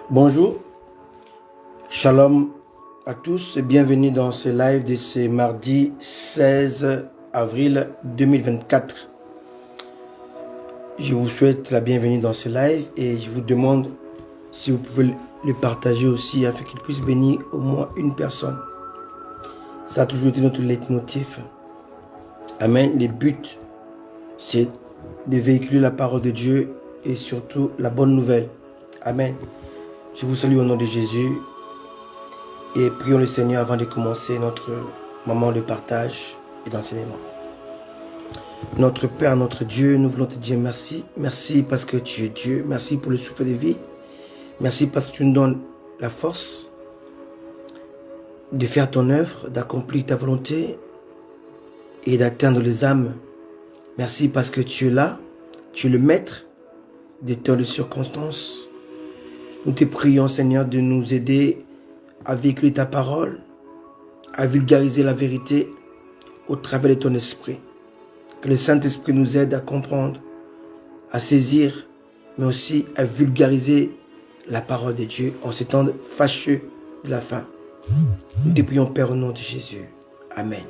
Bonjour, shalom à tous et bienvenue dans ce live de ce mardi 16 avril 2024. Je vous souhaite la bienvenue dans ce live et je vous demande si vous pouvez le partager aussi afin qu'il puisse bénir au moins une personne. Ça a toujours été notre leitmotiv. Amen. Le but, c'est de véhiculer la parole de Dieu et surtout la bonne nouvelle. Amen. Je vous salue au nom de Jésus et prions le Seigneur avant de commencer notre moment de partage et d'enseignement. Notre Père, notre Dieu, nous voulons te dire merci. Merci parce que tu es Dieu. Merci pour le souffle de vie. Merci parce que tu nous donnes la force de faire ton œuvre, d'accomplir ta volonté et d'atteindre les âmes. Merci parce que tu es là, tu es le maître des temps de circonstances. Nous te prions, Seigneur, de nous aider à véhiculer ta parole, à vulgariser la vérité au travers de ton esprit. Que le Saint-Esprit nous aide à comprendre, à saisir, mais aussi à vulgariser la parole de Dieu en ces temps fâcheux de la fin. Nous te prions, Père, au nom de Jésus. Amen.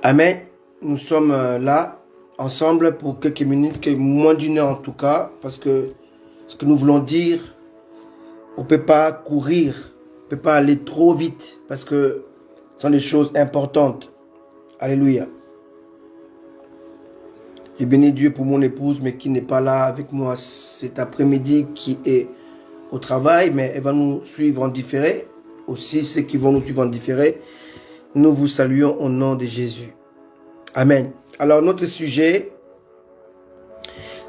Amen. Nous sommes là, ensemble, pour quelques minutes, moins d'une heure en tout cas, parce que ce que nous voulons dire, on ne peut pas courir, on ne peut pas aller trop vite, parce que ce sont des choses importantes. Alléluia. Je bénis Dieu pour mon épouse, mais qui n'est pas là avec moi cet après-midi, qui est au travail, mais elle va nous suivre en différé. Aussi, ceux qui vont nous suivre en différé, nous vous saluons au nom de Jésus. Amen. Alors, notre sujet,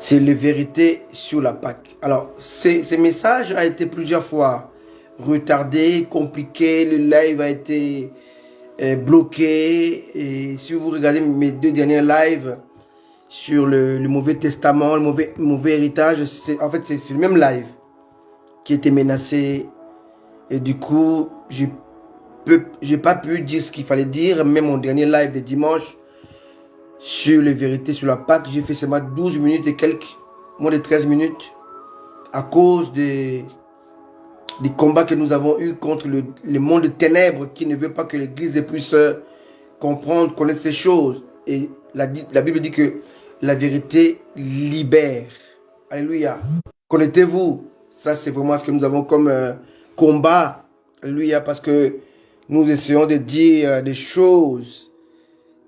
c'est les vérités sur la Pâque. Alors, ce message a été plusieurs fois retardé, compliqué. Le live a été bloqué. Et si vous regardez mes deux derniers lives sur le Mauvais Testament, le mauvais héritage, en fait, c'est le même live qui était menacé. Et du coup, j'ai pas pu dire ce qu'il fallait dire. Même mon dernier live de dimanche, sur les vérités sur la Pâque, j'ai fait seulement 12 minutes et quelques, moins de 13 minutes, à cause des combats que nous avons eus contre le monde de ténèbres qui ne veut pas que l'Église puisse comprendre, connaître ces choses. Et la Bible dit que la vérité libère. Alléluia. Connaissez-vous? Ça, c'est vraiment ce que nous avons comme combat. Alléluia. Parce que nous essayons de dire des choses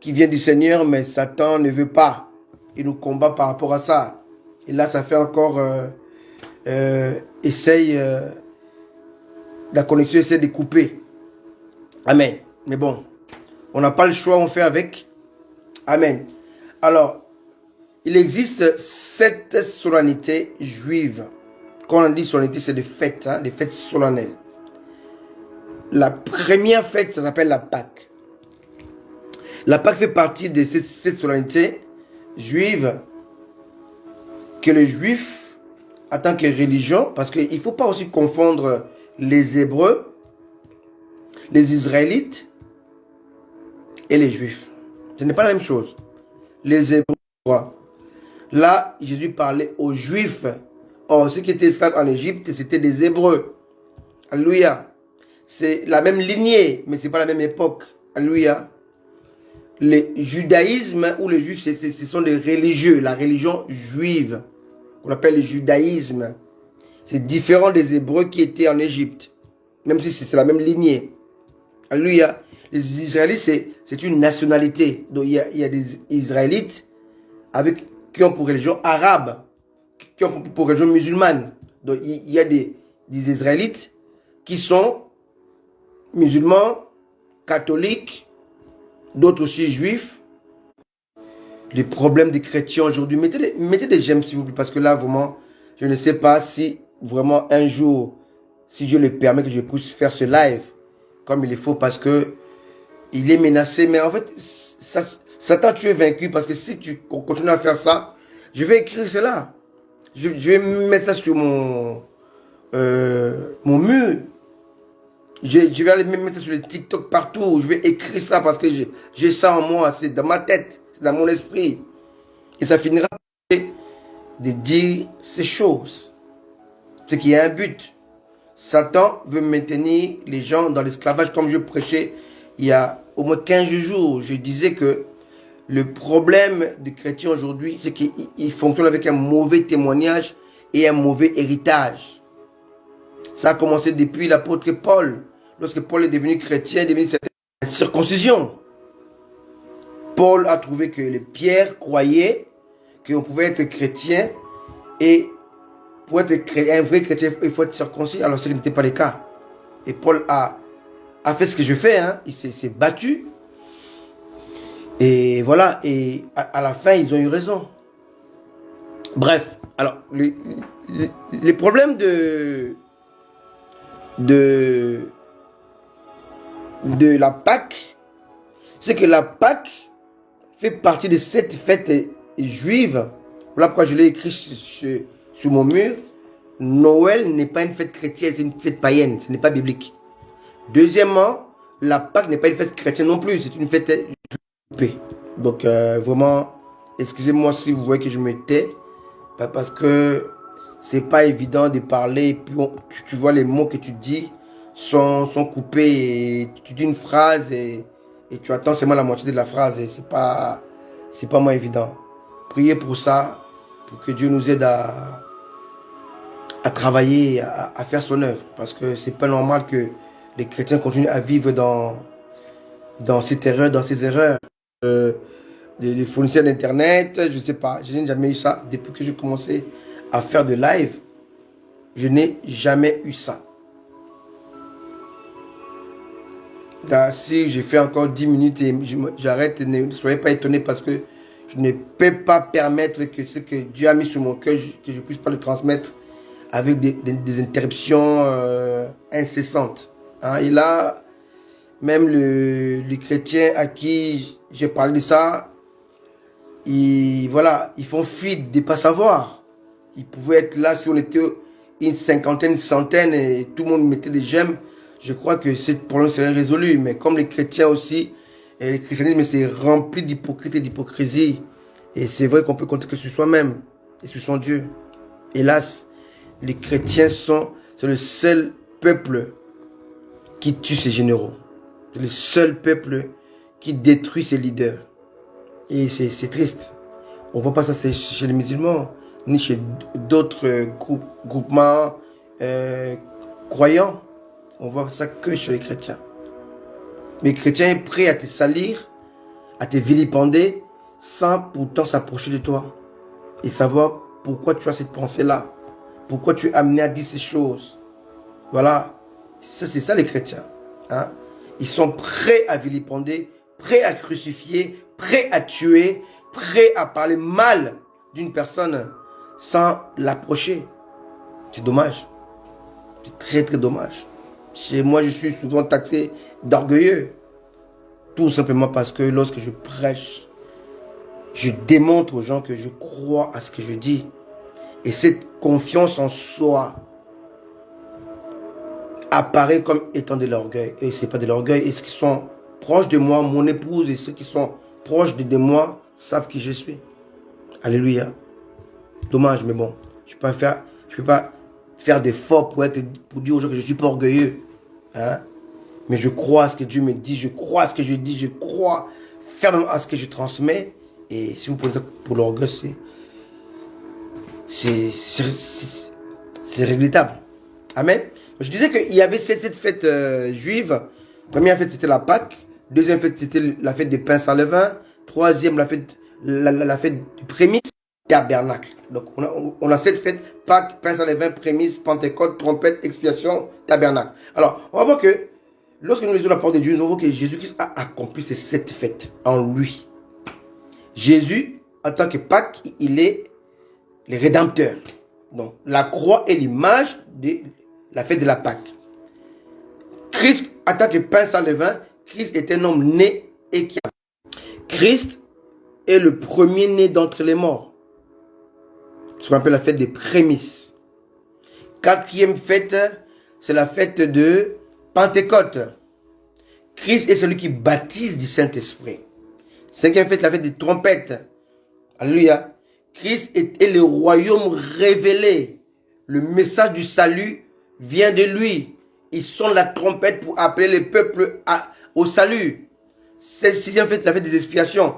qui vient du Seigneur, mais Satan ne veut pas. Il nous combat par rapport à ça. Et là, ça fait encore la connexion essaie de couper. Amen. Mais bon, on n'a pas le choix, on fait avec. Amen. Alors, il existe 7 solennités juives. Quand on dit solennité, c'est des fêtes solennelles. La première fête, ça s'appelle la Pâque. La Pâque fait partie de cette solennité juive que les Juifs, en tant que religion, parce qu'il ne faut pas aussi confondre les Hébreux, les Israélites et les Juifs. Ce n'est pas la même chose. Les Hébreux, là, Jésus parlait aux Juifs. Or, ceux qui étaient esclaves en Égypte, c'était des Hébreux. Alléluia. C'est la même lignée, mais ce n'est pas la même époque. Alléluia. Le judaïsme ou les juifs, ce sont des religieux, la religion juive, qu'on appelle le judaïsme. C'est différent des Hébreux qui étaient en Égypte, même si c'est la même lignée. Alléluia. Les Israélites, c'est une nationalité. Donc il y a des Israélites qui ont pour religion arabe, qui ont pour religion musulmane. Donc il y a des Israélites qui sont musulmans, catholiques, d'autres aussi juifs. Les problèmes des chrétiens aujourd'hui, mettez des j'aime s'il vous plaît, parce que là vraiment, je ne sais pas si vraiment un jour, si Dieu le permet, que je puisse faire ce live comme il faut, parce que il est menacé. Mais en fait, Satan, tu es vaincu, parce que si tu continues à faire ça, je vais écrire cela. Je vais mettre ça sur mon mur. Je vais aller mettre ça sur les TikTok partout. Je vais écrire ça parce que j'ai ça en moi. C'est dans ma tête. C'est dans mon esprit. Et ça finira par de dire ces choses. C'est qu'il y a un but. Satan veut maintenir les gens dans l'esclavage, comme je prêchais il y a au moins 15 jours. Je disais que le problème des chrétiens aujourd'hui, c'est qu'ils fonctionnent avec un mauvais témoignage et un mauvais héritage. Ça a commencé depuis l'apôtre Paul. Lorsque Paul est devenu chrétien, il est devenu une circoncision. Paul a trouvé que les Pierre croyaient qu'on pouvait être chrétien et pour être un vrai chrétien, il faut être circoncis. Alors ce n'était pas le cas. Et Paul a fait ce que je fais. Hein. Il s'est battu. Et voilà. Et à la fin, ils ont eu raison. Bref. Alors, les problèmes de la Pâque, c'est que la Pâque fait partie de cette fête juive. Voilà pourquoi je l'ai écrit sur mon mur. Noël n'est pas une fête chrétienne, c'est une fête païenne, ce n'est pas biblique. Deuxièmement, la Pâque n'est pas une fête chrétienne non plus, c'est une fête juive. Donc vraiment, excusez-moi si vous voyez que je me tais, parce que c'est pas évident de parler, et puis tu vois les mots que tu dis sont coupés, et tu dis une phrase et tu attends seulement la moitié de la phrase, et c'est pas moins évident. Priez pour ça, pour que Dieu nous aide à travailler, à faire son œuvre, parce que c'est pas normal que les chrétiens continuent à vivre dans cette erreur, dans ces erreurs. Les fournisseurs d'internet, je ne sais pas, je n'ai jamais eu ça depuis que j'ai commencé à faire de live. Je n'ai jamais eu ça. Là, si j'ai fait encore 10 minutes et j'arrête, ne soyez pas étonnés, parce que je ne peux pas permettre que ce que Dieu a mis sur mon cœur, que je ne puisse pas le transmettre avec des interruptions incessantes. Hein, et là, même les chrétiens à qui j'ai parlé de ça, ils font fi de ne pas savoir. Ils pouvaient être là si on était une cinquantaine, une centaine et tout le monde mettait des j'aime. Je crois que ce problème serait résolu. Mais comme les chrétiens aussi, et le christianisme c'est rempli d'hypocrisie et d'hypocrisie. Et c'est vrai qu'on peut compter que sur soi-même et sur son Dieu. Hélas, les chrétiens c'est le seul peuple qui tue ses généraux. C'est le seul peuple qui détruit ses leaders. Et c'est triste. On ne voit pas ça chez les musulmans, ni chez d'autres groupements croyants. On voit ça que chez les chrétiens. Mais les chrétiens est prêt à te salir, à te vilipender, sans pourtant s'approcher de toi. Et savoir pourquoi tu as cette pensée-là. Pourquoi tu es amené à dire ces choses. Voilà. C'est ça les chrétiens. Hein? Ils sont prêts à vilipender, prêts à crucifier, prêts à tuer, prêts à parler mal d'une personne sans l'approcher. C'est dommage. C'est très très dommage. Chez moi, je suis souvent taxé d'orgueilleux. Tout simplement parce que lorsque je prêche, je démontre aux gens que je crois à ce que je dis. Et cette confiance en soi apparaît comme étant de l'orgueil. Et ce n'est pas de l'orgueil. Et ceux qui sont proches de moi, mon épouse, et ceux qui sont proches de moi, savent qui je suis. Alléluia. Dommage, mais bon. Je ne peux pas faire d'efforts pour dire aux gens que je ne suis pas orgueilleux. Hein? Mais je crois à ce que Dieu me dit, je crois à ce que je dis, je crois fermement à ce que je transmets. Et si vous prenez ça pour l'orgueil, c'est regrettable. Amen. Je disais qu'il y avait cette fête juive. Première fête, c'était la Pâque. Deuxième fête, c'était la fête des pains sans levain. Troisième, la fête du prémisse, tabernacle. Donc, on a cette fête, Pâques, pains sans levain, prémisse, Pentecôte, trompette, expiation, tabernacle. Alors, on va voir que lorsque nous lisons la parole de Dieu, nous voyons que Jésus-Christ a accompli ces 7 fêtes en lui. Jésus, en tant que Pâques, il est le rédempteur. Donc, la croix est l'image de la fête de la Pâque. Christ, en tant que pain sans levain, Christ est un homme né et qui a. Christ est le premier-né d'entre les morts. Ce qu'on appelle la fête des prémices. Quatrième fête, c'est la fête de Pentecôte. Christ est celui qui baptise du Saint-Esprit. Cinquième fête, la fête des trompettes. Alléluia. Christ est le royaume révélé. le message du salut vient de lui. Ils sonne la trompette pour appeler les peuples au salut. C'est le sixième fait, la fête des expiations.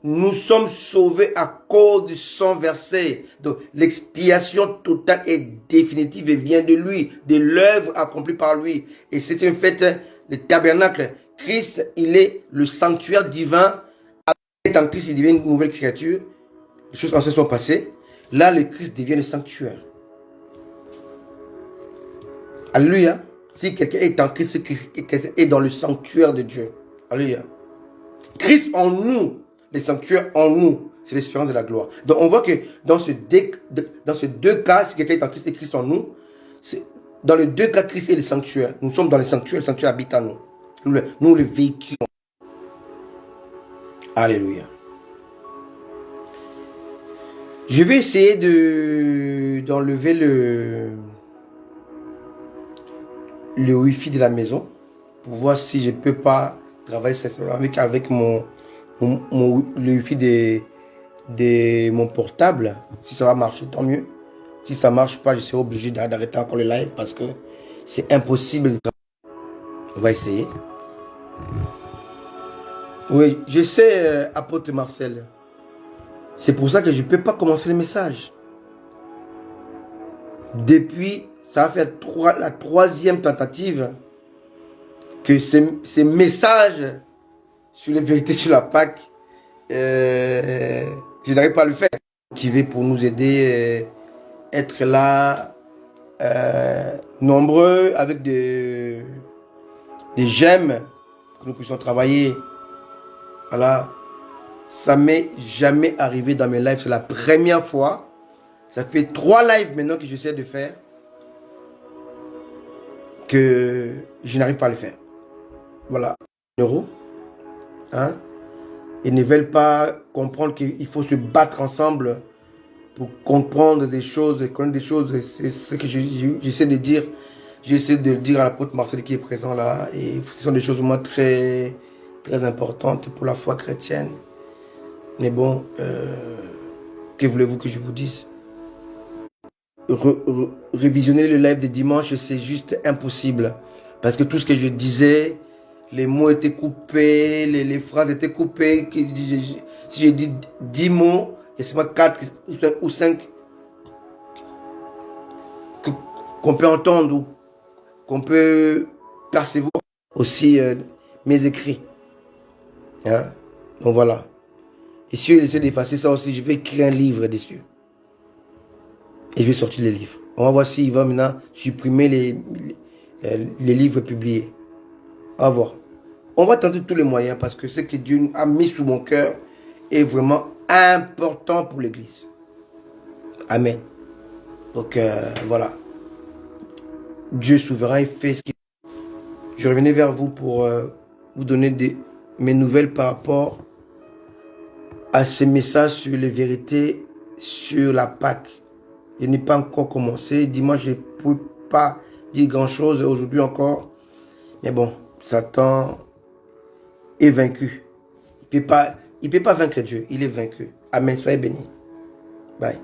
Nous sommes sauvés à cause du sang versé. Donc, l'expiation totale et définitive vient de lui, de l'œuvre accomplie par lui. Et c'est une fête, le tabernacle. Christ, il est le sanctuaire divin. En Christ, il devient une nouvelle créature. Les choses anciennes sont passées. Là, le Christ devient le sanctuaire. Alléluia. Si quelqu'un est en Christ, quelqu'un est dans le sanctuaire de Dieu. Alléluia. Christ en nous. Les sanctuaires en nous, c'est l'espérance de la gloire. Donc on voit que dans ces deux cas, si quelqu'un est en Christ et Christ en nous, dans les deux cas, Christ est le sanctuaire. Nous sommes dans le sanctuaire habite en nous. Nous le véhiculons. Alléluia. Je vais essayer d'enlever le Wi-Fi de la maison pour voir si je ne peux pas travailler avec le Wi-Fi de mon portable. Si ça va marcher, tant mieux. Si ça ne marche pas, je serai obligé d'arrêter encore le live parce que c'est impossible. On va essayer. Oui, je sais, apôtre Marcel. C'est pour ça que je ne peux pas commencer le message. Depuis, ça va faire la troisième tentative que ces messages sur les vérités sur la Pâque, je n'arrive pas à le faire. Motivé pour nous aider, être là, nombreux, avec des j'aime, que nous puissions travailler. Voilà. Ça m'est jamais arrivé dans mes lives. C'est la première fois. Ça fait 3 lives maintenant que j'essaie de faire. Que je n'arrive pas à le faire. Voilà. Hein? Ils ne veulent pas comprendre qu'il faut se battre ensemble pour comprendre des choses, connaître des choses. C'est ce que j'essaie de dire. J'essaie de le dire à l'apôtre Marcel qui est présent là. Et ce sont des choses vraiment très, très importantes pour la foi chrétienne. Mais bon, que voulez-vous que je vous dise? Révisionner le live de dimanche, c'est juste impossible. Parce que tout ce que je disais, les mots étaient coupés, les phrases étaient coupées. Si j'ai dit 10 mots, il y a seulement 4 ou 5 qu'on peut entendre ou qu'on peut percevoir. Aussi mes écrits. Hein? Donc voilà. Et si je essaie d'effacer ça aussi, je vais écrire un livre dessus. Et je vais sortir les livres. On va voir s'il va maintenant supprimer les livres publiés. On va voir. On va tenter tous les moyens parce que ce que Dieu a mis sous mon cœur est vraiment important pour l'Église. Amen. Donc voilà. Dieu souverain, il fait ce qu'il fait. Je revenais vers vous pour vous donner mes nouvelles par rapport à ces messages sur les vérités sur la Pâque. Je n'ai pas encore commencé. Dimanche, je ne peux pas dire grand-chose. Aujourd'hui encore. Mais bon, Satan est vaincu. Il ne peut pas vaincre Dieu. Il est vaincu. Amen. Soyez bénis. Bye.